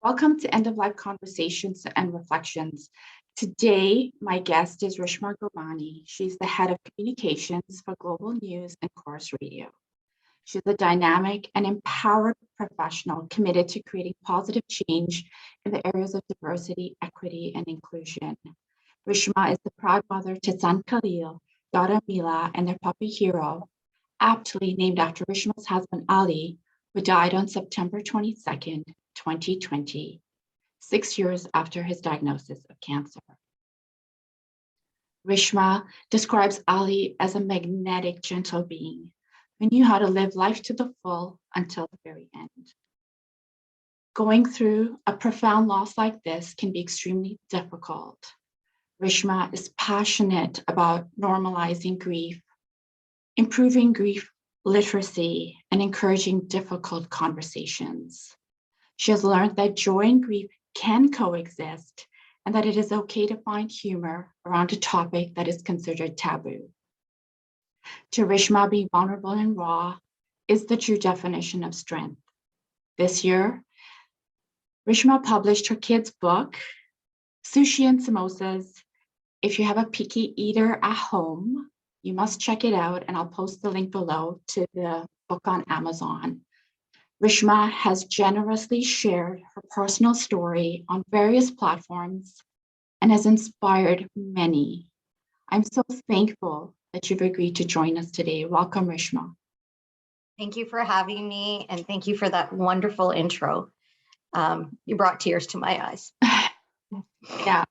Welcome to End of Life Conversations and Reflections. Today, my guest is Rishma Govani. She's the head of communications for Global News and Corus Radio. She's a dynamic and empowered professional committed to creating positive change in the areas of diversity, equity, and inclusion. Rishma is the proud mother to son Khalil, daughter Mila, and their puppy Hero, aptly named after Rishma's husband Ali, who died on September 22nd, 2020, 6 years after his diagnosis of cancer. Rishma describes Ali as a magnetic, gentle being who knew how to live life to the full until the very end. Going through a profound loss like this can be extremely difficult. Rishma is passionate about normalizing grief, improving grief literacy, and encouraging difficult conversations. She has learned that joy and grief can coexist and that it is okay to find humor around a topic that is considered taboo. To Rishma, being vulnerable and raw is the true definition of strength. This year, Rishma published her kids' book, Sushi and Samosas. If you have a picky eater at home, you must check it out, and I'll post the link below to the book on Amazon. Rishma has generously shared her personal story on various platforms and has inspired many. I'm so thankful that you've agreed to join us today. Welcome, Rishma. Thank you for having me, and thank you for that wonderful intro. You brought tears to my eyes. Yeah.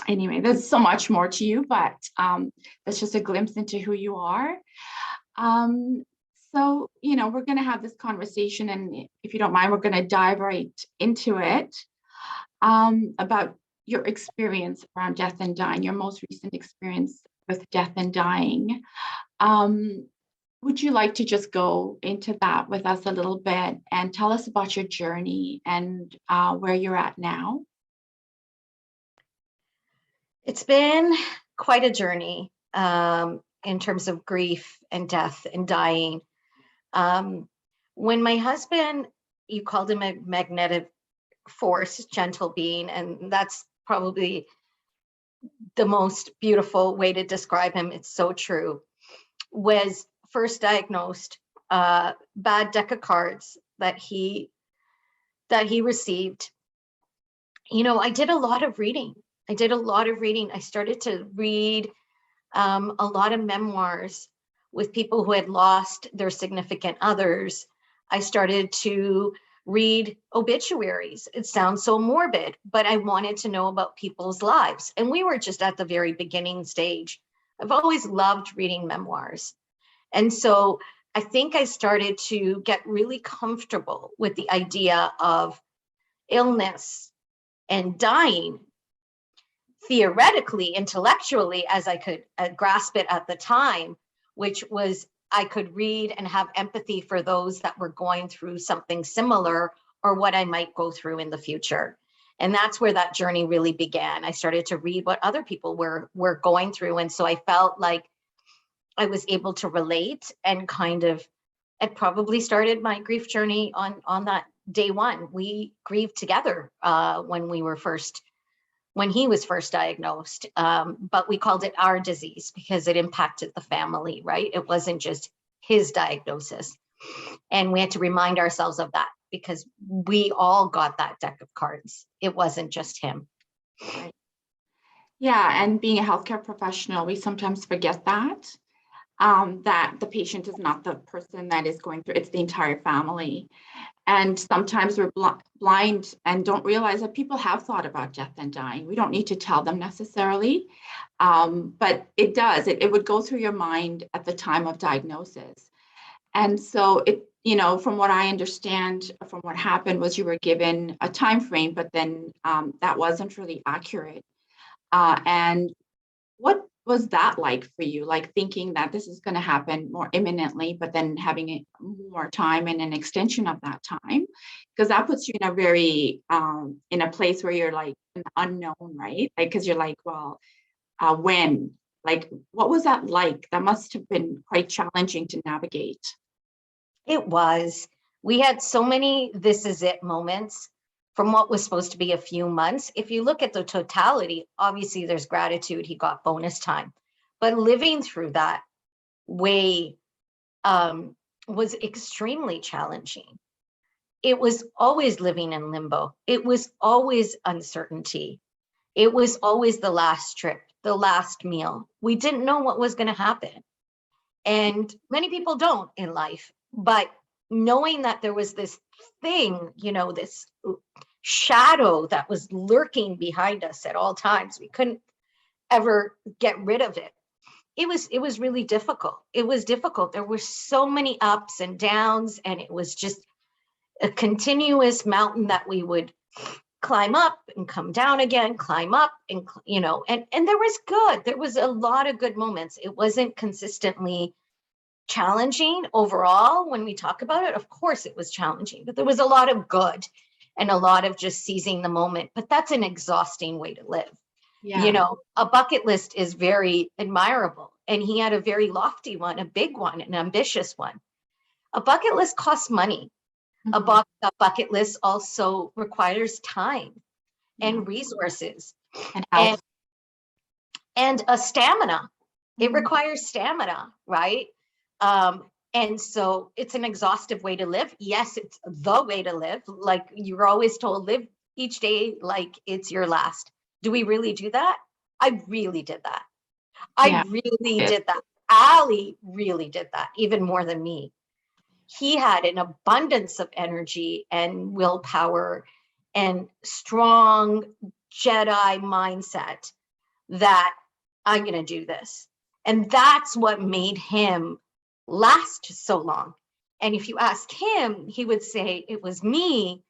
Anyway, there's so much more to you, but that's just a glimpse into who you are. So, we're going to have this conversation, and if you don't mind, we're going to dive right into it about your experience around death and dying, your most recent experience with death and dying. Would you like to just go into that with us a little bit and tell us about your journey and where you're at now? It's been quite a journey in terms of grief and death and dying. When my husband, you called him a magnetic force, gentle being, and that's probably the most beautiful way to describe him. It's so true. Was first diagnosed, bad deck of cards that he received. I did a lot of reading. I started to read a lot of memoirs with people who had lost their significant others. I started to read obituaries. It sounds so morbid, but I wanted to know about people's lives. And we were just at the very beginning stage. I've always loved reading memoirs. And so I think I started to get really comfortable with the idea of illness and dying, theoretically, intellectually, as I could grasp it at the time, which was I could read and have empathy for those that were going through something similar or what I might go through in the future. And that's where that journey really began. I started to read what other people were going through. And so I felt like I was able to relate and it probably started my grief journey on that day one. We grieved together when he was first diagnosed, but we called it our disease because it impacted the family, right? It wasn't just his diagnosis. And we had to remind ourselves of that because we all got that deck of cards. It wasn't just him. Right. Yeah, and being a healthcare professional, we sometimes forget that the patient is not the person that is going through, it's the entire family. And sometimes we're blind and don't realize that people have thought about death and dying. We don't need to tell them necessarily, but it does. It would go through your mind at the time of diagnosis. And so from what I understand, from what happened was you were given a time frame, but then that wasn't really accurate. And what was that like for you? Like thinking that this is going to happen more imminently, but then having more time and an extension of that time, because that puts you in a very in a place where you're like an unknown, right? Like, because you're like, well, when? Like, what was that like? That must have been quite challenging to navigate. It was. We had so many "this is it" moments from what was supposed to be a few months. If you look at the totality, obviously there's gratitude, he got bonus time. But living through that way was extremely challenging. It was always living in limbo. It was always uncertainty. It was always the last trip, the last meal. We didn't know what was going to happen. And many people don't in life, but knowing that there was this thing, you know, this shadow that was lurking behind us at all times, we couldn't ever get rid of it. It was really difficult. It was difficult. There were so many ups and downs, and it was just a continuous mountain that we would climb up and come down again, climb up, and you know, and there was a lot of good moments. It wasn't consistently challenging overall. When we talk about it, of course it was challenging, but there was a lot of good and a lot of just seizing the moment. But that's an exhausting way to live. Yeah. You know, a bucket list is very admirable, and he had a very lofty one, a big one, an ambitious one. A bucket list costs money. Mm-hmm. A bucket list also requires time and resources and health and a stamina. It Mm-hmm. requires stamina, right? And so it's an exhaustive way to live. Yes, it's the way to live. Like you're always told, live each day like it's your last. Do we really do that? I really did that. Yeah. I really did that. Ali really did that, even more than me. He had an abundance of energy and willpower and strong Jedi mindset that I'm going to do this. And that's what made him last so long. And if you ask him, he would say it was me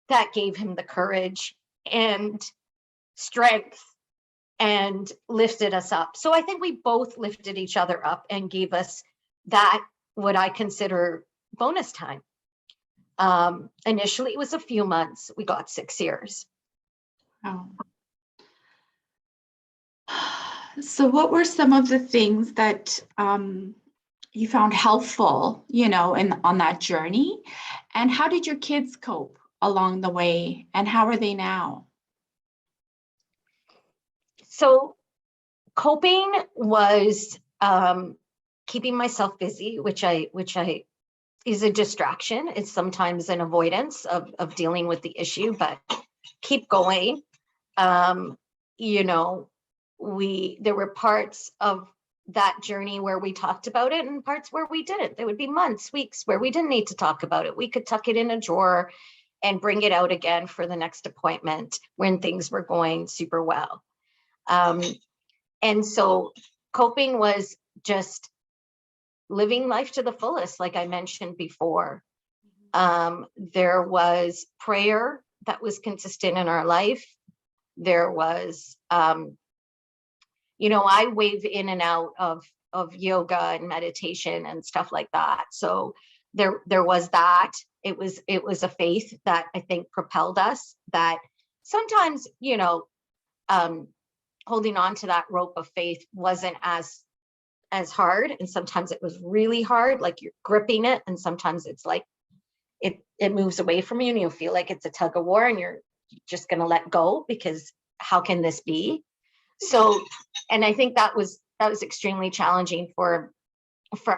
that gave him the courage and strength and lifted us up. So I think we both lifted each other up and gave us that, what I consider bonus time. Initially, it was a few months. We got 6 years. Oh. So what were some of the things that you found helpful, you know, on that journey? And how did your kids cope along the way? And how are they now? So coping was keeping myself busy, which I is a distraction. It's sometimes an avoidance of dealing with the issue, but keep going. You know, there were parts of that journey where we talked about it and parts where we didn't. There would be months, weeks where we didn't need to talk about it. We could tuck it in a drawer and bring it out again for the next appointment when things were going super well. And so coping was just living life to the fullest, like I mentioned before. There was prayer that was consistent in our life. There was, you know, I wave in and out of yoga and meditation and stuff like that. So there was that. It was a faith that I think propelled us, that sometimes, you know, holding on to that rope of faith wasn't as hard, and sometimes it was really hard, like you're gripping it, and sometimes it's like it moves away from you and you feel like it's a tug of war and you're just going to let go, because how can this be? So, and I think that was extremely challenging for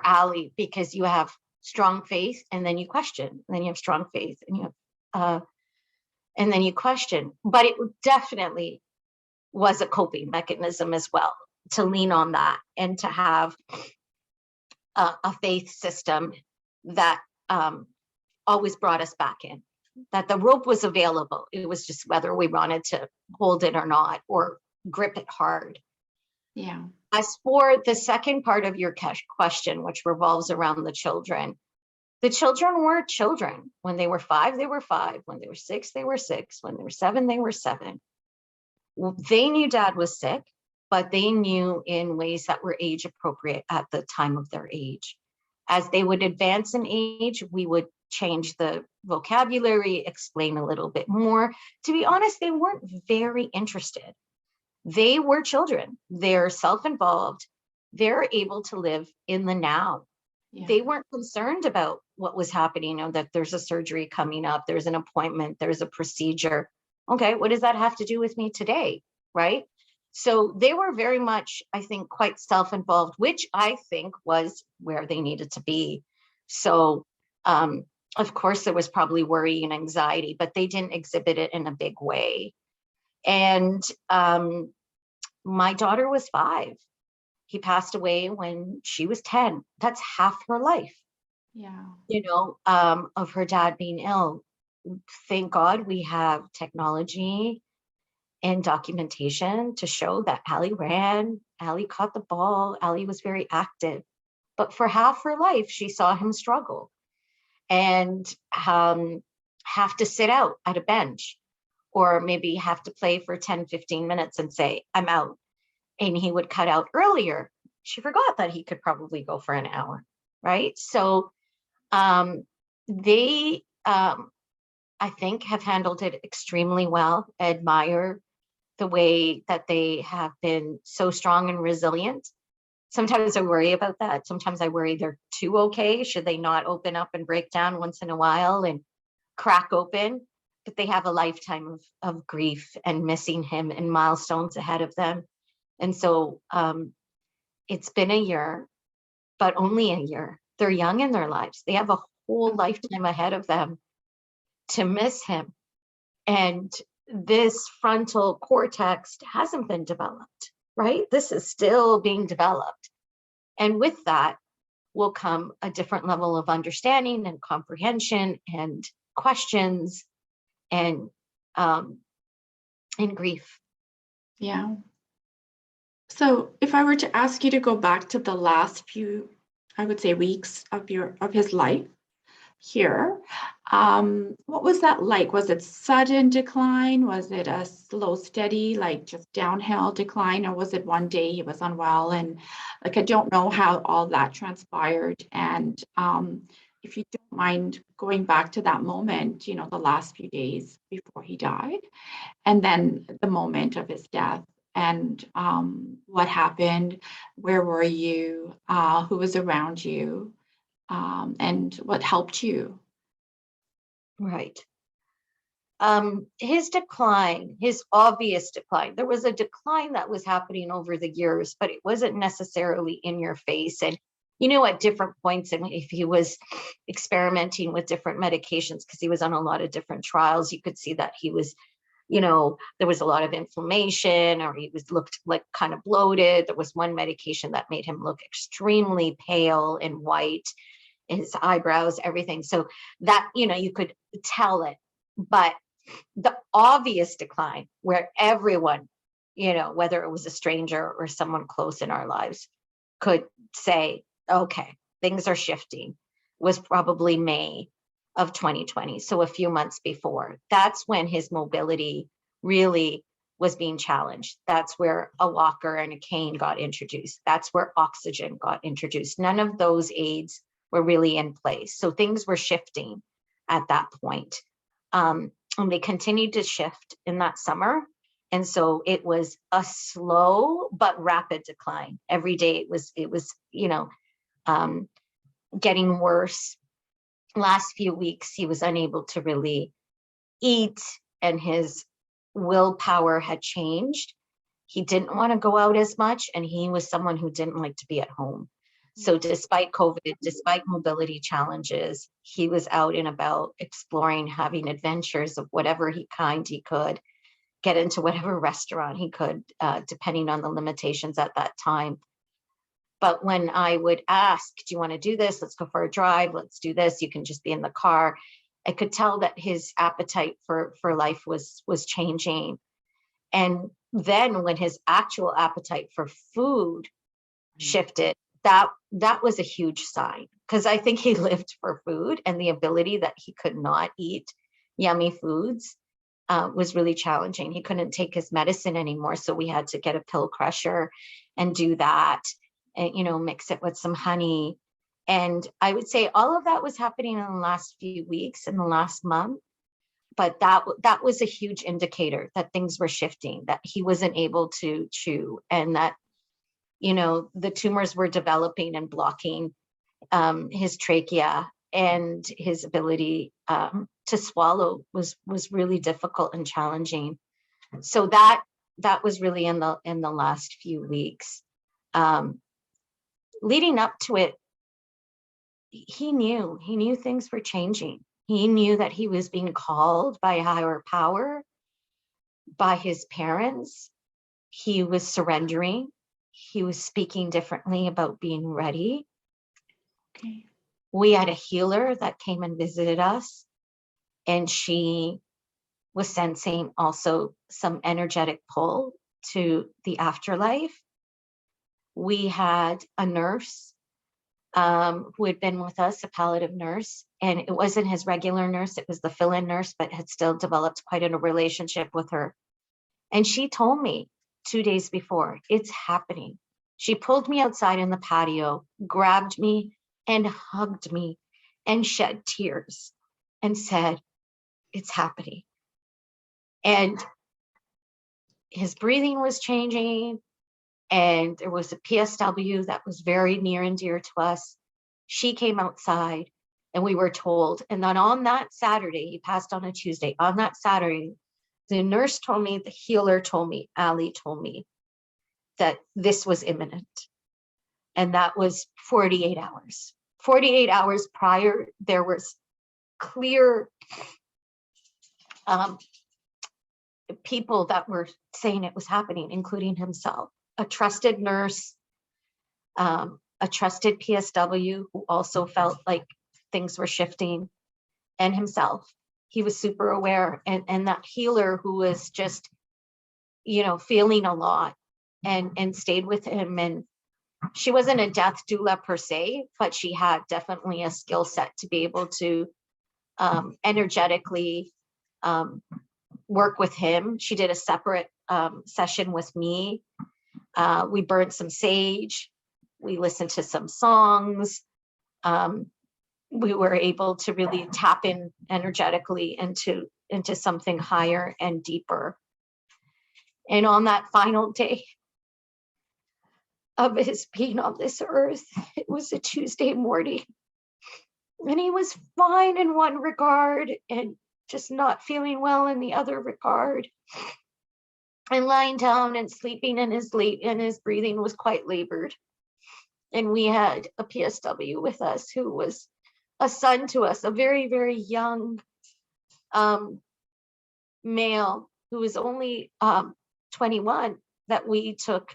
Ali, because you have strong faith and then you question, and then you have strong faith and you have and then you question. But it definitely was a coping mechanism as well, to lean on that and to have a faith system that always brought us back in, that the rope was available. It was just whether we wanted to hold it or not, or grip it hard. Yeah. As for the second part of your question, which revolves around the children were children. When they were 5, they were 5. When they were 6, they were 6. When they were 7, they were 7. They knew Dad was sick, but they knew in ways that were age appropriate at the time of their age. As they would advance in age, we would change the vocabulary, explain a little bit more. To be honest, they weren't very interested. They were children. They're self-involved. They're able to live in the now. Yeah. They weren't concerned about what was happening, that there's a surgery coming up, there's an appointment, there's a procedure. Okay, what does that have to do with me today, right? So they were very much, I think, quite self-involved, which I think was where they needed to be. So, of course, there was probably worry and anxiety, but they didn't exhibit it in a big way. And my daughter was 5. He passed away when she was 10. That's half her life. Yeah. Of her dad being ill. Thank God we have technology and documentation to show that Allie ran, Allie caught the ball, Allie was very active. But for half her life, she saw him struggle and have to sit out at a bench, or maybe have to play for 10, 15 minutes and say, I'm out. And he would cut out earlier. She forgot that he could probably go for an hour, right? So they, I think, have handled it extremely well. I admire the way that they have been so strong and resilient. Sometimes I worry about that. Sometimes I worry they're too okay. Should they not open up and break down once in a while and crack open? But they have a lifetime of grief and missing him and milestones ahead of them. And so it's been a year, but only a year. They're young in their lives. They have a whole lifetime ahead of them to miss him. And this frontal cortex hasn't been developed, right? This is still being developed. And with that will come a different level of understanding and comprehension and questions and grief. Yeah. So if I were to ask you to go back to the last few, I would say, weeks of his life here, what was that like? Was it sudden decline? Was it a slow, steady, like just downhill decline? Or was it one day he was unwell? And like, I don't know how all that transpired. And if you don't mind going back to that moment, the last few days before he died, and then the moment of his death. And what happened? Where were you? Who was around you? And what helped you? Right. His decline, his obvious decline, there was a decline that was happening over the years, but it wasn't necessarily in your face. And, at different points, and if he was experimenting with different medications, because he was on a lot of different trials, you could see that he was, there was a lot of inflammation, or he looked like kind of bloated. There was one medication that made him look extremely pale and white, his eyebrows, everything. So that, you could tell it. But the obvious decline, where everyone, whether it was a stranger or someone close in our lives, could say, okay, things are shifting, was probably May of 2020. So a few months before. That's when his mobility really was being challenged. That's where a walker and a cane got introduced. That's where oxygen got introduced. None of those aids were really in place. So things were shifting at that point. And they continued to shift in that summer. And so it was a slow but rapid decline. Every day it was getting worse. Last few weeks, he was unable to really eat, and his willpower had changed. He didn't want to go out as much, and he was someone who didn't like to be at home. So despite COVID, despite mobility challenges, he was out and about exploring, having adventures of whatever kind he could, get into whatever restaurant he could, depending on the limitations at that time. But when I would ask, do you want to do this? Let's go for a drive. Let's do this. You can just be in the car. I could tell that his appetite for life was changing. And then when his actual appetite for food shifted, that was a huge sign, because I think he lived for food, and the ability that he could not eat yummy foods was really challenging. He couldn't take his medicine anymore. So we had to get a pill crusher and do that, and, mix it with some honey. And I would say all of that was happening in the last few weeks, in the last month. But that was a huge indicator that things were shifting, that he wasn't able to chew, and that, the tumors were developing and blocking his trachea. and his ability to swallow was really difficult and challenging. So that was really in the last few weeks. Leading up to it, he knew things were changing. He knew that he was being called by a higher power, by his parents. He was surrendering. He was speaking differently about being ready. Okay. We had a healer that came and visited us, and she was sensing also some energetic pull to the afterlife. We had a nurse who had been with us, a palliative nurse, and it wasn't his regular nurse, it was the fill-in nurse, but had still developed quite a relationship with her. And she told me 2 days before, it's happening. She pulled me outside in the patio, grabbed me and hugged me and shed tears and said, it's happening. And his breathing was changing, and there was a PSW that was very near and dear to us. She came outside and we were told, and then on that Saturday, he passed on a Tuesday, on that Saturday, the nurse told me, the healer told me, Ali told me that this was imminent. And that was 48 hours. 48 hours prior, there was clear people that were saying it was happening, including himself, a trusted nurse, a trusted PSW who also felt like things were shifting, and himself. He was super aware, and that healer who was just, feeling a lot and stayed with him. And she wasn't a death doula per se, but she had definitely a skill set to be able to energetically work with him. She did a separate session with me. We burned some sage. We listened to some songs. We were able to really tap in energetically into something higher and deeper. And on that final day of his being on this earth, it was a Tuesday morning, and he was fine in one regard and just not feeling well in the other regard, and lying down and sleeping, and his breathing was quite labored. And we had a PSW with us who was a son to us, a very, very young male who was only 21, that we took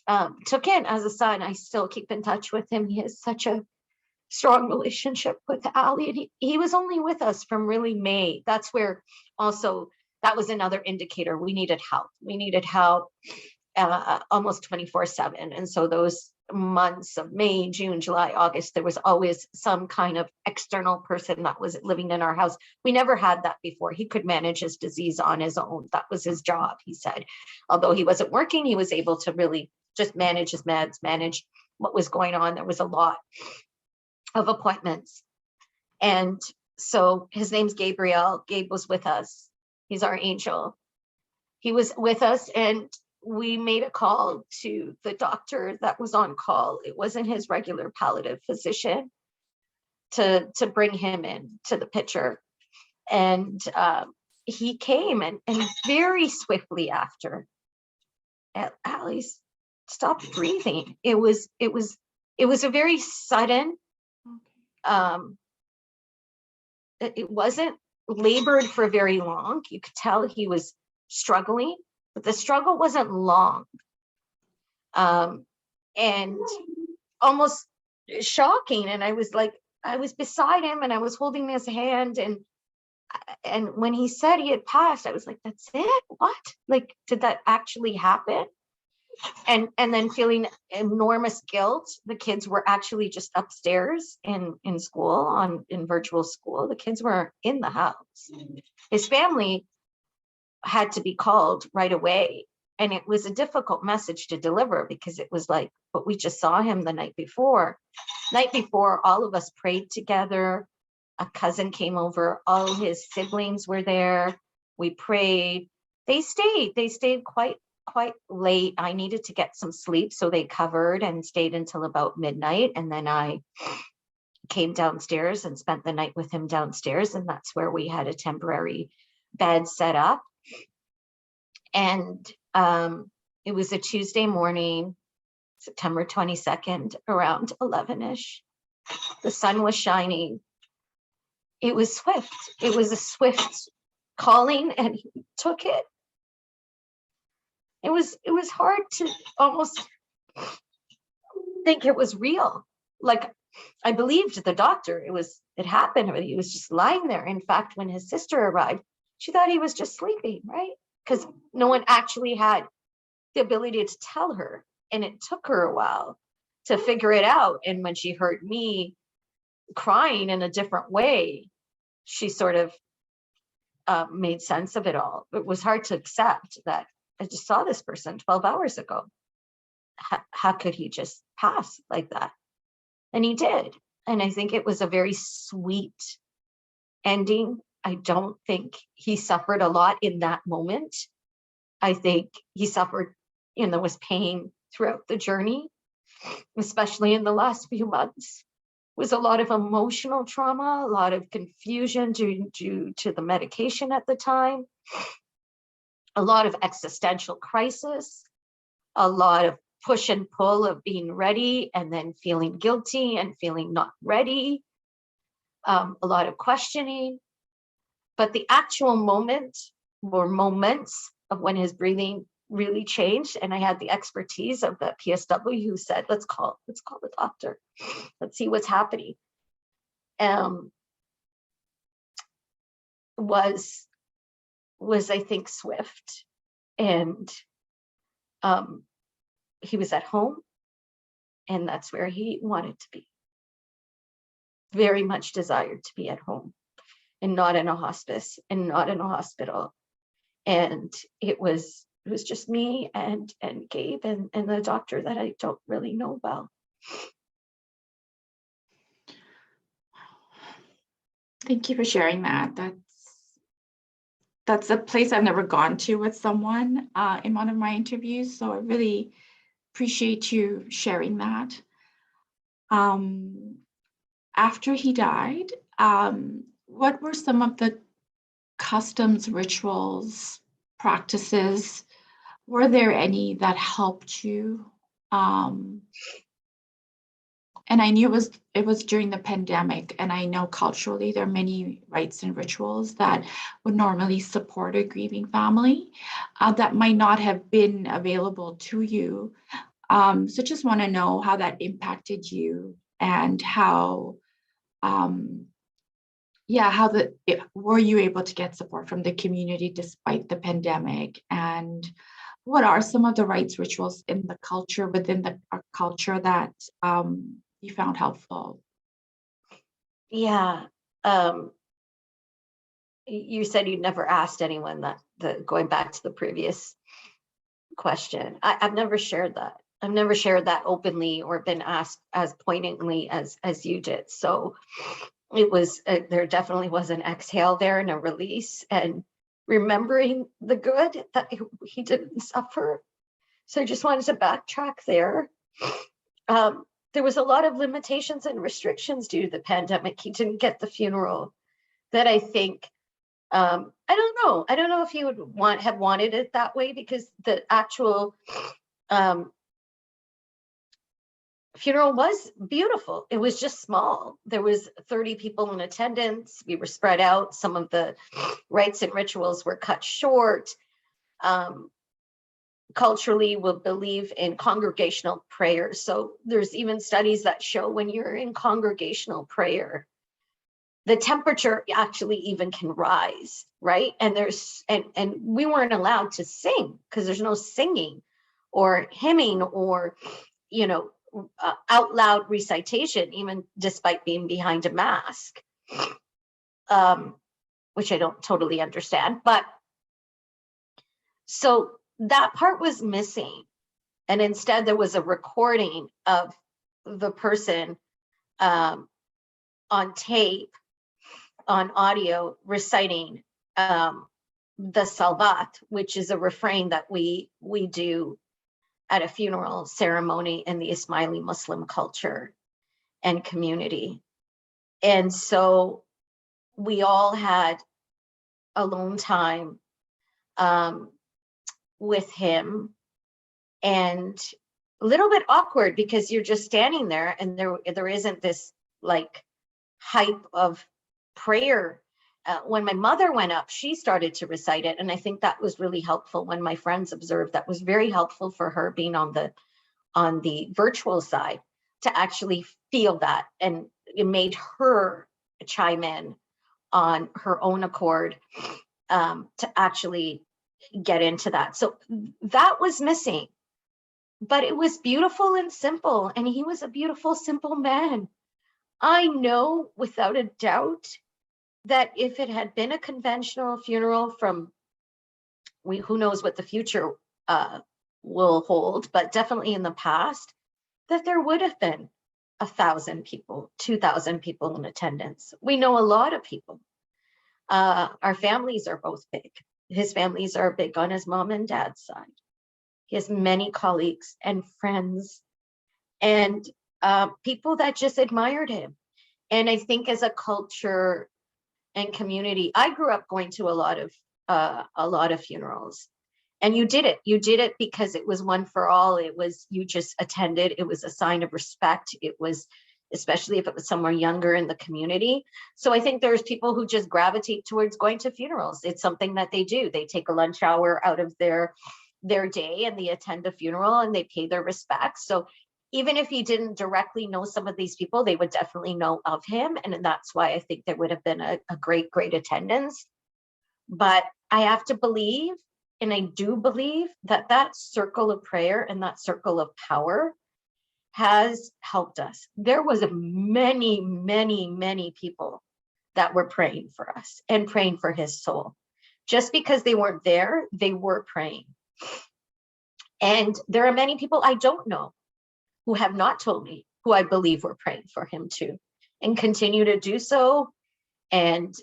in as a son. I still keep in touch with him. He has such a strong relationship with Ali, and he was only with us from really May. That's where also, that was another indicator. We needed help almost 24/7. And so those months of May, June, July, August, there was always some kind of external person that was living in our house. We never had that before. He could manage his disease on his own. That was his job, he said. Although he wasn't working, he was able to really just manage his meds, manage what was going on. There was a lot of appointments. And so his name's Gabriel. Gabe was with us. He's our angel. He was with us, and we made a call to the doctor that was on call. It wasn't his regular palliative physician, to bring him in to the picture. And he came, and very swiftly after, Ali stopped breathing. It was a very sudden, it wasn't labored for very long. You could tell he was struggling, but the struggle wasn't long. And almost shocking. And I was beside him, and I was holding his hand, and when he said he had passed, I was like, that's it? What? Like, did that actually happen? And then feeling enormous guilt. The kids were actually just upstairs in school, in virtual school. The kids were in the house. His family had to be called right away. And it was a difficult message to deliver, because it was like, but we just saw him the night before. Night before, all of us prayed together. A cousin came over. All his siblings were there. We prayed. They stayed quite late. I needed to get some sleep, so they covered and stayed until about midnight. And then I came downstairs and spent the night with him downstairs, and that's where we had a temporary bed set up. And it was a Tuesday morning, September 22nd, around 11ish. The sun was shining. It was swift. It was a swift calling, and he took it. It was hard to almost think it was real. Like, I believed the doctor. It happened, but he was just lying there. In fact, when his sister arrived, she thought he was just sleeping, right? Because no one actually had the ability to tell her. And it took her a while to figure it out. And when she heard me crying in a different way, she sort of made sense of it all. It was hard to accept that I just saw this person 12 hours ago. How could he just pass like that? And he did. And I think it was a very sweet ending. I don't think he suffered a lot in that moment. I think he suffered, there was pain throughout the journey, especially in the last few months. It was a lot of emotional trauma, a lot of confusion due to the medication at the time, a lot of existential crisis, a lot of push and pull of being ready and then feeling guilty and feeling not ready, a lot of questioning. But the actual moment or moments of when his breathing really changed, and I had the expertise of the PSW who said, let's call the doctor. Let's see what's happening. Was I think swift. And he was at home, and that's where he wanted to be. Very much desired to be at home and not in a hospice and not in a hospital. And it was just me and Gabe and the doctor that I don't really know well. Thank you for sharing that. That's a place I've never gone to with someone in one of my interviews. So I really appreciate you sharing that. After he died, what were some of the customs, rituals, practices? Were there any that helped you? And I knew it was during the pandemic, and I know culturally there are many rites and rituals that would normally support a grieving family that might not have been available to you. So just want to know how that impacted you and how, were you able to get support from the community despite the pandemic? And what are some of the rites, rituals in the culture, within our culture that you found helpful? Yeah. You said you'd never asked anyone that going back to the previous question. I've never shared that. I've never shared that openly or been asked as poignantly as you did. So it was, there definitely was an exhale there and a release, and remembering the good that he didn't suffer. So I just wanted to backtrack there. There was a lot of limitations and restrictions due to the pandemic. He didn't get the funeral that I think, I don't know if he would have wanted it that way, because the actual funeral was beautiful. It was just small. There was 30 people in attendance. We were spread out. Some of the rites and rituals were cut short. Culturally, we'll believe in congregational prayer. So there's even studies that show when you're in congregational prayer, the temperature actually even can rise, right? And and we weren't allowed to sing because there's no singing or hymning or, out loud recitation, even despite being behind a mask, which I don't totally understand. But so that part was missing. And instead there was a recording of the person on tape, on audio, reciting the Salvat, which is a refrain that we do at a funeral ceremony in the Ismaili Muslim culture and community. And so we all had alone time with him, and a little bit awkward because you're just standing there and there isn't this like hype of prayer. When my mother went up, she started to recite it, and I think that was really helpful. When my friends observed, that was very helpful for her, being on the virtual side, to actually feel that, and it made her chime in on her own accord, to actually get into that. So that was missing, but it was beautiful and simple, and he was a beautiful, simple man. I know without a doubt that if it had been a conventional funeral from, who knows what the future will hold, but definitely in the past, that there would have been 1,000 people, 2,000 people in attendance. We know a lot of people. Our families are both big. His families are big on his mom and dad's side. He has many colleagues and friends and people that just admired him. And I think as a culture and community, I grew up going to a lot of funerals. And you did it because it was one for all. It was, you just attended. It was a sign of respect. It was, especially if it was somewhere younger in the community. So I think there's people who just gravitate towards going to funerals. It's something that they do. They take a lunch hour out of their day and they attend a funeral and they pay their respects. So even if he didn't directly know some of these people, they would definitely know of him. And that's why I think there would have been a great attendance. But I have to believe, and I do believe, that that circle of prayer and that circle of power has helped us. There was many people that were praying for us and praying for his soul. Just because they weren't there, they were praying. And there are many people I don't know who have not told me, who I believe were praying for him too, and continue to do so. And,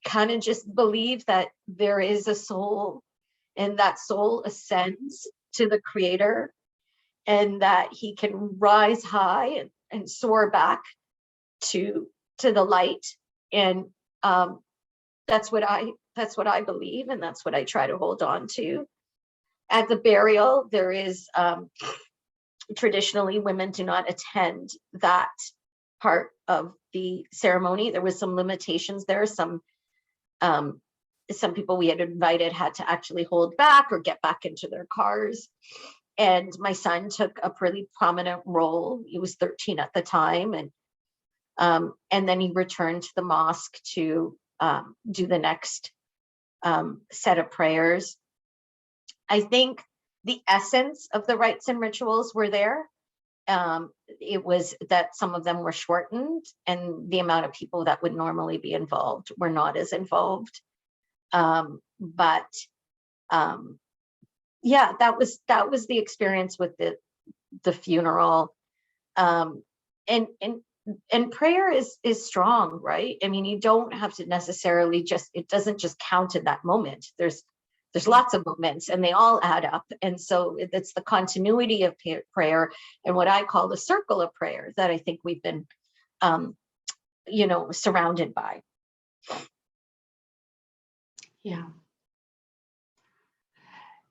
kind of just believe that there is a soul, and that soul ascends to the creator, and that he can rise high and soar back to the light. And that's what I believe, and that's what I try to hold on to. At the burial, there is traditionally, women do not attend that part of the ceremony. There was some limitations there. Some people we had invited had to actually hold back or get back into their cars. And my son took a pretty prominent role. He was 13 at the time, and then he returned to the mosque to do the next set of prayers. I think the essence of the rites and rituals were there. It was that some of them were shortened, and the amount of people that would normally be involved were not as involved. But yeah, that was the experience with the funeral. And prayer is strong, right? I mean, you don't have to necessarily it doesn't just count in that moment. There's lots of moments, and they all add up. And so it's the continuity of prayer, and what I call the circle of prayer, that I think we've been, surrounded by. Yeah.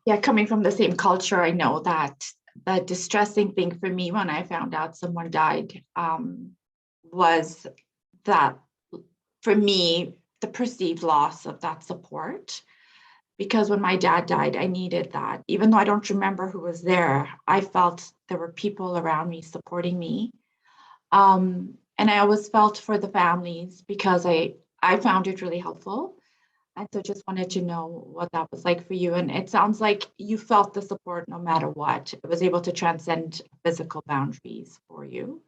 Yeah, coming from the same culture, I know that the distressing thing for me when I found out someone died was that, for me, the perceived loss of that support. Because when my dad died, I needed that. Even though I don't remember who was there, I felt there were people around me supporting me. And I always felt for the families, because I found it really helpful. And so just wanted to know what that was like for you. And it sounds like you felt the support no matter what. It was able to transcend physical boundaries for you.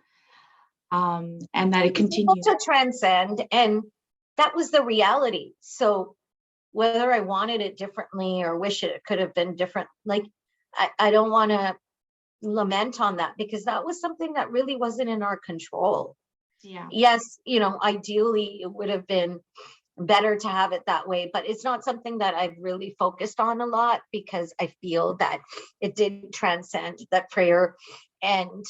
And that it continued to transcend. And that was the reality. So whether I wanted it differently or wish it could have been different, like, I don't want to lament on that, because that was something that really wasn't in our control. Yeah. Yes, ideally it would have been better to have it that way, but it's not something that I've really focused on a lot, because I feel that it did transcend that prayer. And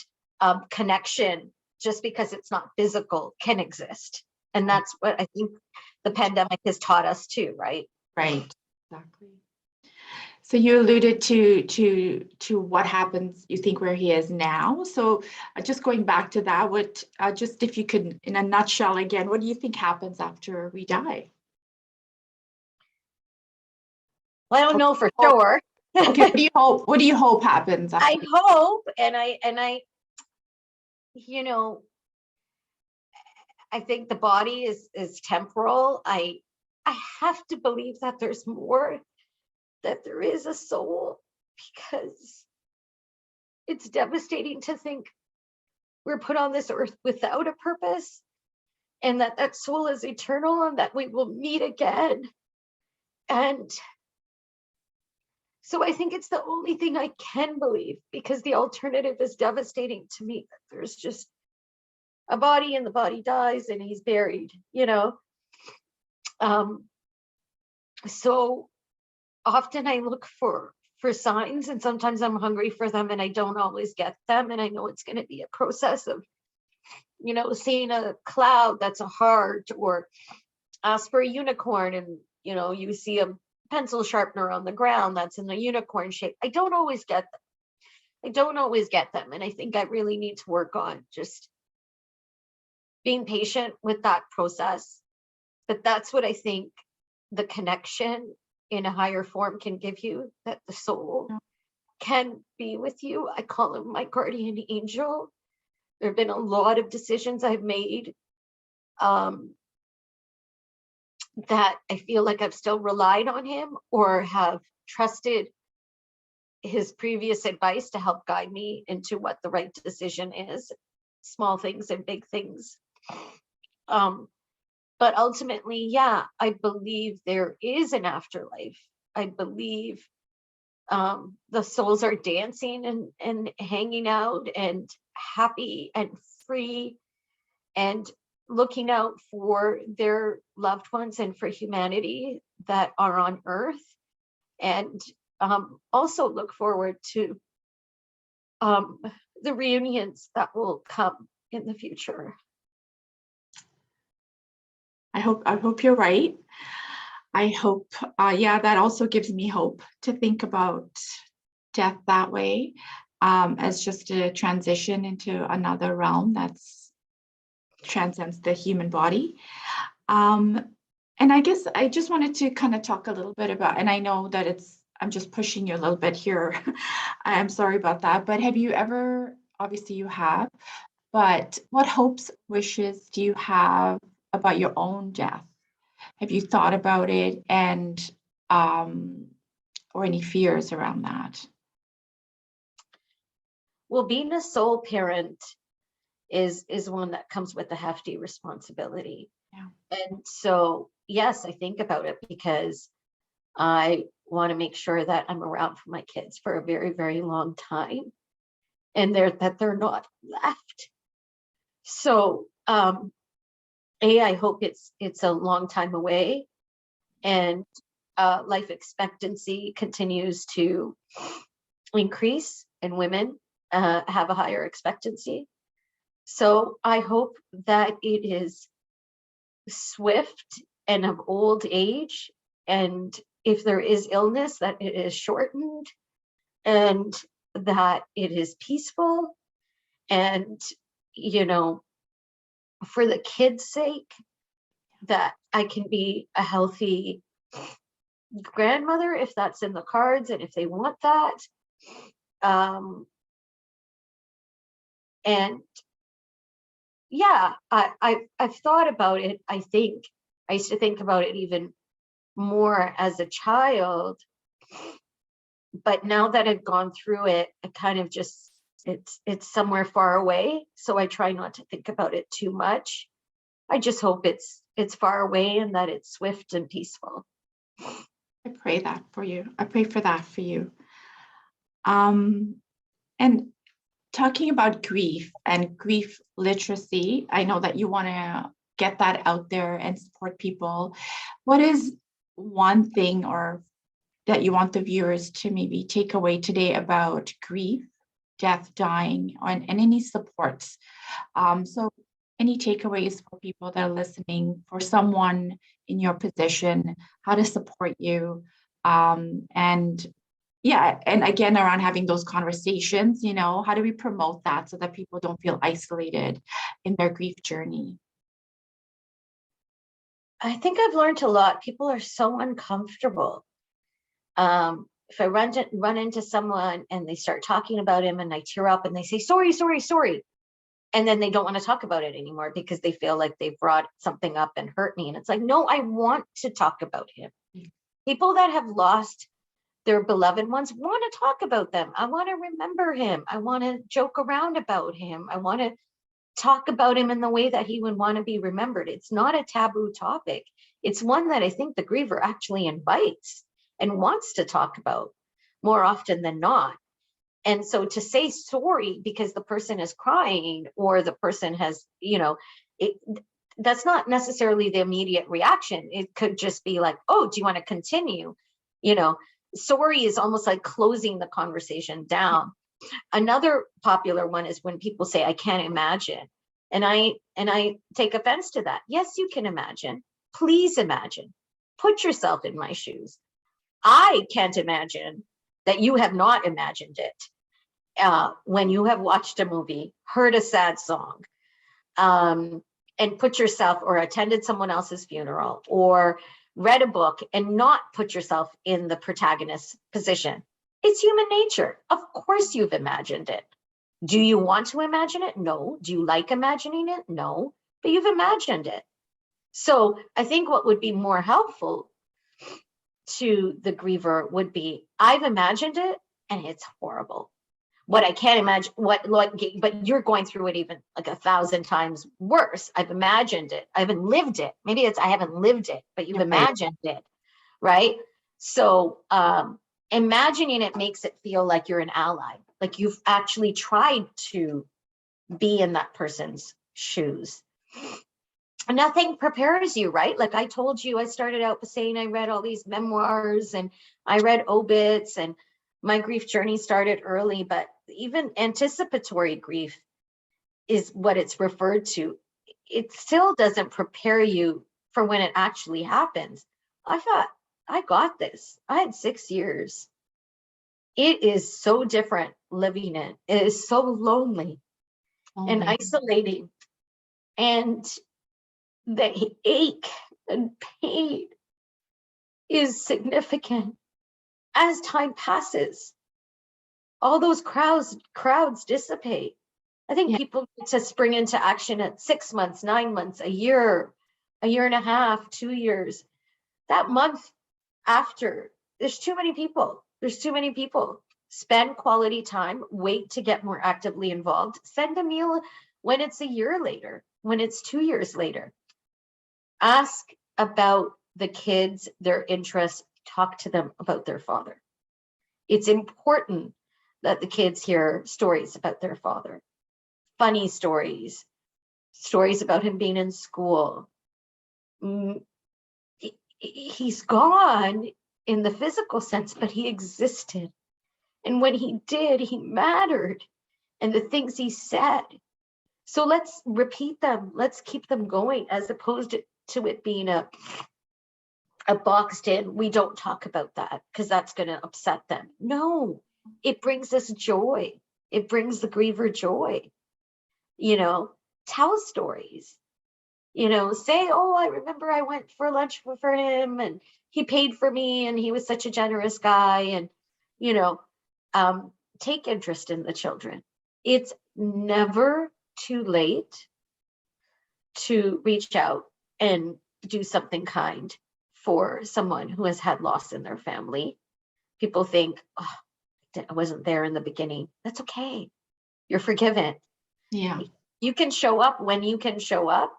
connection, just because it's not physical, can exist. And that's what I think the pandemic has taught us too, right? Right. Exactly. So you alluded to what happens, you think, where he is now. So just going back to that, what just if you could, in a nutshell again, what do you think happens after we die? Well, I don't know for sure. Okay, what do you hope? What do you hope happens? I hope, and I, you know, I think the body is temporal. I have to believe that there's more, that there is a soul, because it's devastating to think we're put on this earth without a purpose, and that soul is eternal, and that we will meet again. And so I think it's the only thing I can believe, because the alternative is devastating to me. That there's just a body, and the body dies, and he's buried, you know. So often I look for signs, and sometimes I'm hungry for them, and I don't always get them. And I know it's going to be a process of, you know, seeing a cloud that's a heart, or ask for a unicorn, and, you know, you see a pencil sharpener on the ground that's in the unicorn shape. I don't always get them. And I think I really need to work on just being patient with that process. But that's what I think the connection in a higher form can give you, that the soul can be with you. I call him my guardian angel. There have been a lot of decisions I've made that I feel like I've still relied on him, or have trusted his previous advice to help guide me into what the right decision is, small things and big things. But ultimately, yeah, I believe there is an afterlife. I believe the souls are dancing and hanging out and happy and free and looking out for their loved ones and for humanity that are on Earth. And also look forward to the reunions that will come in the future. I hope you're right. I hope, yeah, that also gives me hope to think about death that way, as just a transition into another realm that's transcends the human body. And I guess I just wanted to kind of talk a little bit about, and I know that I'm just pushing you a little bit here. I'm sorry about that, but have you ever, obviously you have, but what hopes, wishes do you have about your own death? Have you thought about it, and or any fears around that? Well, being a sole parent is one that comes with a hefty responsibility. Yeah. And so, yes, I think about it, because I want to make sure that I'm around for my kids for a very, very long time, and that they're not left. So, I hope it's a long time away, and life expectancy continues to increase, and women have a higher expectancy. So I hope that it is swift and of old age, and if there is illness, that it is shortened, and that it is peaceful, and, you know, for the kids' sake, that I can be a healthy grandmother if that's in the cards and if they want that. And yeah, I've thought about it. I think I used to think about it even more as a child, but now that I've gone through it, I kind of just, it's somewhere far away. So I try not to think about it too much. I just hope it's far away, and that it's swift and peaceful. I pray that for you. I pray for that for you. And talking about grief and grief literacy, I know that you want to get that out there and support people. What is one thing or that you want the viewers to maybe take away today about grief death, dying, and any supports. So any takeaways for people that are listening, for someone in your position, how to support you, and yeah, and again, around having those conversations, how do we promote that so that people don't feel isolated in their grief journey? I think I've learned a lot. People are so uncomfortable. If I run into someone and they start talking about him and I tear up and they say, sorry, sorry, sorry. And then they don't want to talk about it anymore because they feel like they've brought something up and hurt me. And it's like, no, I want to talk about him. People that have lost their beloved ones want to talk about them. I want to remember him. I want to joke around about him. I want to talk about him in the way that he would want to be remembered. It's not a taboo topic. It's one that I think the griever actually invites and wants to talk about more often than not. And so to say sorry because the person is crying or the person has, that's not necessarily the immediate reaction. It could just be like, oh, do you want to continue? Sorry is almost like closing the conversation down. Another popular one is when people say, I can't imagine. And I take offense to that. Yes, you can imagine. Please imagine. Put yourself in my shoes. I can't imagine that you have not imagined it when you have watched a movie, heard a sad song, and put yourself or attended someone else's funeral or read a book and not put yourself in the protagonist's position. It's human nature. Of course you've imagined it. Do you want to imagine it? No. Do you like imagining it? No. But you've imagined it. So I think what would be more helpful to the griever would be, I've imagined it and it's horrible. What I can't imagine, but you're going through it even like 1,000 times worse. I've imagined it. I haven't lived it. Maybe it's I haven't lived it, but you've imagined it, right? So imagining it makes it feel like you're an ally, like you've actually tried to be in that person's shoes. Nothing prepares you, right? Like I told you, I started out by saying I read all these memoirs and I read obits and my grief journey started early, but even anticipatory grief is what it's referred to. It still doesn't prepare you for when it actually happens. I thought, I got this. I had 6 years. It is so different living it. It is so lonely and isolating. And the ache and pain is significant as time passes. All those crowds dissipate. I think people need to spring into action at 6 months, 9 months, a year and a half, 2 years. That month after, there's too many people. Spend quality time, wait to get more actively involved. Send a meal when it's a year later, when it's 2 years later. Ask about the kids, their interests, talk to them about their father. It's important that the kids hear stories about their father, funny stories about him being in school. He's gone in the physical sense, but he existed. And when he did, he mattered. And the things he said. So let's repeat them. Let's keep them going as opposed to it being a boxed in, we don't talk about that because that's going to upset them. No, it brings us joy. It brings the griever joy. Tell stories. Say, oh, I remember I went for lunch for him and he paid for me and he was such a generous guy. And, take interest in the children. It's never too late to reach out and do something kind for someone who has had loss in their family. People think, oh, I wasn't there in the beginning. That's okay. You're forgiven. Yeah. You can show up when you can show up.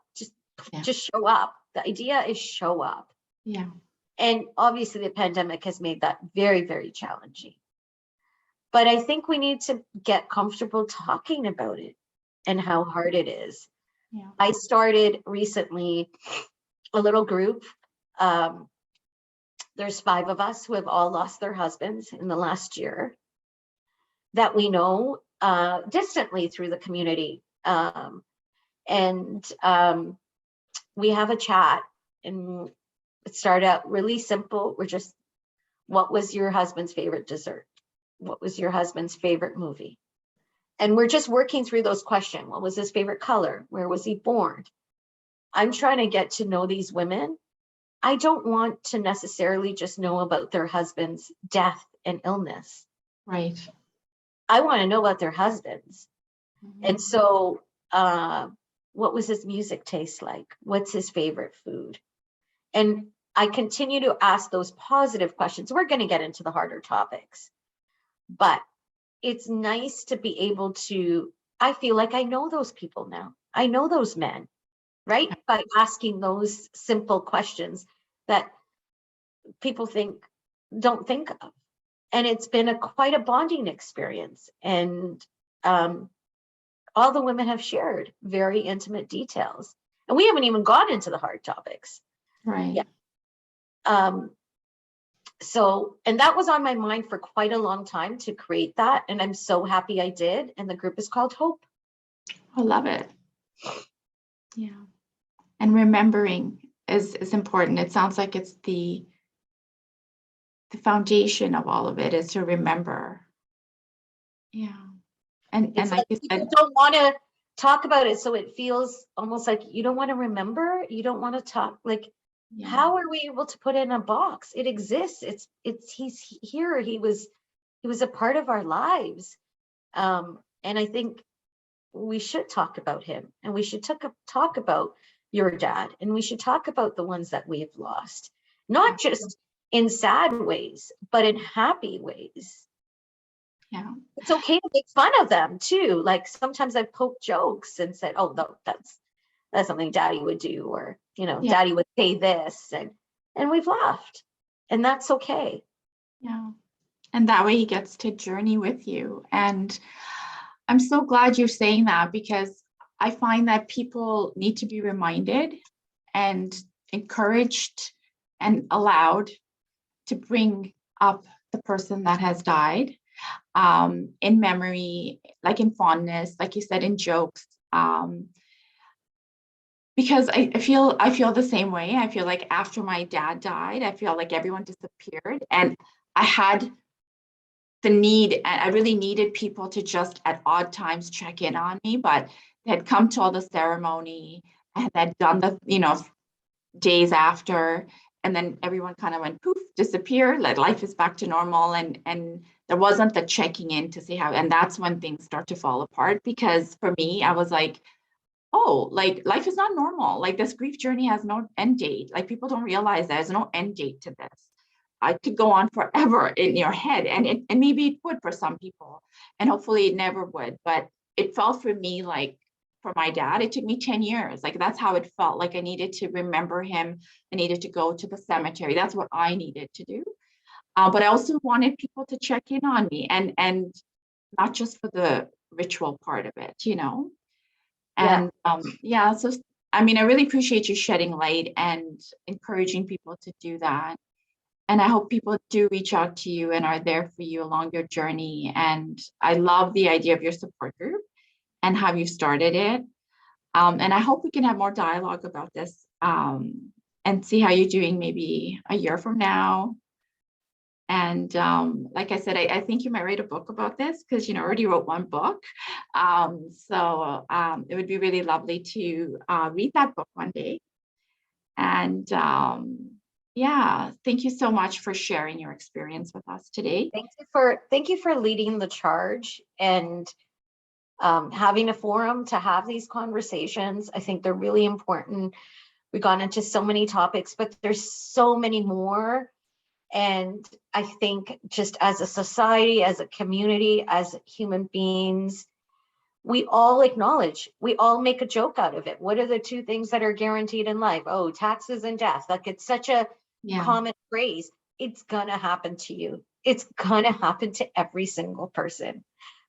Just show up. The idea is show up. Yeah. And obviously the pandemic has made that very, very challenging. But I think we need to get comfortable talking about it and how hard it is. Yeah. I started recently a little group. There's 5 of us who have all lost their husbands in the last year that we know. distantly through the community. And we have a chat, and it started out really simple. We're just, what was your husband's favorite dessert? What was your husband's favorite movie? And we're just working through those questions. What was his favorite color? Where was he born? I'm trying to get to know these women. I don't want to necessarily just know about their husband's death and illness. Right. I want to know about their husbands. Mm-hmm. And so, what was his music taste like? What's his favorite food? And I continue to ask those positive questions. We're going to get into the harder topics, but it's nice to be able to, I feel like I know those people now. I know those men, right? By asking those simple questions that people don't think of. And it's been quite a bonding experience. And all the women have shared very intimate details. And we haven't even gone into the hard topics. Right. Yeah. So, and that was on my mind for quite a long time to create that. And I'm so happy I did. And the group is called Hope. I love it. Yeah. And remembering is important. It sounds like it's the foundation of all of it is to remember. Yeah. And like you people said, don't want to talk about it. So it feels almost like you don't want to remember. You don't want to talk. Like, yeah. How are we able to put it in a box? It exists. He's here. He was a part of our lives. And I think we should talk about him, and we should talk about your dad, and we should talk about the ones that we've lost, not just in sad ways, but in happy ways. Yeah. It's okay to make fun of them too. Like sometimes I've poked jokes and said, oh, no, that's something daddy would do, or, daddy would say this, and we've laughed, and that's okay. Yeah. And that way he gets to journey with you. And I'm so glad you're saying that, because I find that people need to be reminded and encouraged and allowed to bring up the person that has died, in memory, like in fondness, like you said, in jokes, because I feel the same way. I feel like after my dad died, I feel like everyone disappeared, and I had the need, and I really needed people to just at odd times check in on me, but they had come to all the ceremony and had done the, days after, and then everyone kind of went poof, disappeared, like life is back to normal, and there wasn't the checking in to see how, and that's when things start to fall apart. Because for me, I was like, oh, like life is not normal. Like this grief journey has no end date. Like people don't realize there's no end date to this. I could go on forever in your head, and maybe it would for some people, and hopefully it never would. But it felt for me like, for my dad, it took me 10 years. Like that's how it felt. Like I needed to remember him. I needed to go to the cemetery. That's what I needed to do. But I also wanted people to check in on me, and not just for the ritual part of it, And so I mean, I really appreciate you shedding light and encouraging people to do that. And I hope people do reach out to you and are there for you along your journey. And I love the idea of your support group and how you started it. And I hope we can have more dialogue about this, and see how you're doing maybe a year from now. And like I said, I think you might write a book about this, because already wrote one book. So it would be really lovely to read that book one day. And thank you so much for sharing your experience with us today. Thank you for leading the charge and having a forum to have these conversations. I think they're really important. We've gone into so many topics, but there's so many more. And I think just as a society, as a community, as human beings, we all acknowledge, we all make a joke out of it. What are the two things that are guaranteed in life? Oh, taxes and death. Like it's such a common phrase. It's gonna happen to you. It's gonna happen to every single person.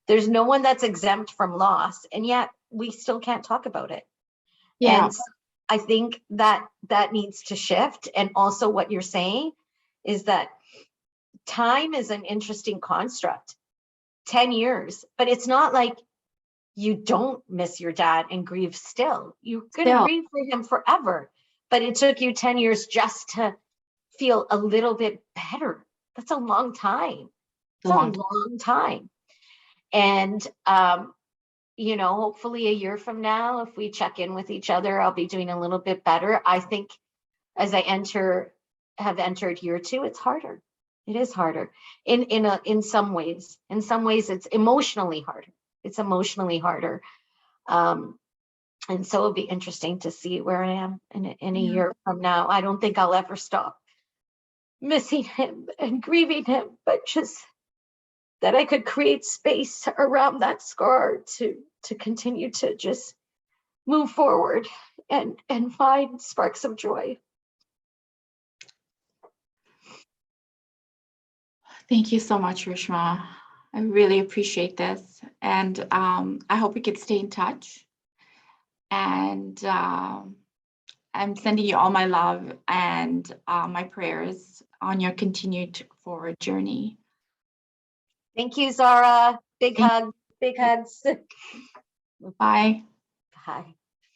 There's no one that's exempt from loss, and yet we still can't talk about it. Yeah. And I think that needs to shift. And also what you're saying is that time is an interesting construct. 10 years, but it's not like you don't miss your dad and grieve still. You're going to grieve for him forever, but it took you 10 years just to feel a little bit better. That's a long time. It's a long time. And, you know, hopefully a year from now, if we check in with each other, I'll be doing a little bit better. I think as I have entered year 2, it's harder. It is harder in some ways. In some ways, it's emotionally harder. It's emotionally harder. And so it'll be interesting to see where I am in a year from now. I don't think I'll ever stop missing him and grieving him, but just that I could create space around that scar to continue to just move forward and find sparks of joy. Thank you so much, Rishma. I really appreciate this. And I hope we could stay in touch. And I'm sending you all my love and my prayers on your continued forward journey. Thank you, Zara. Big hugs. Bye. Bye.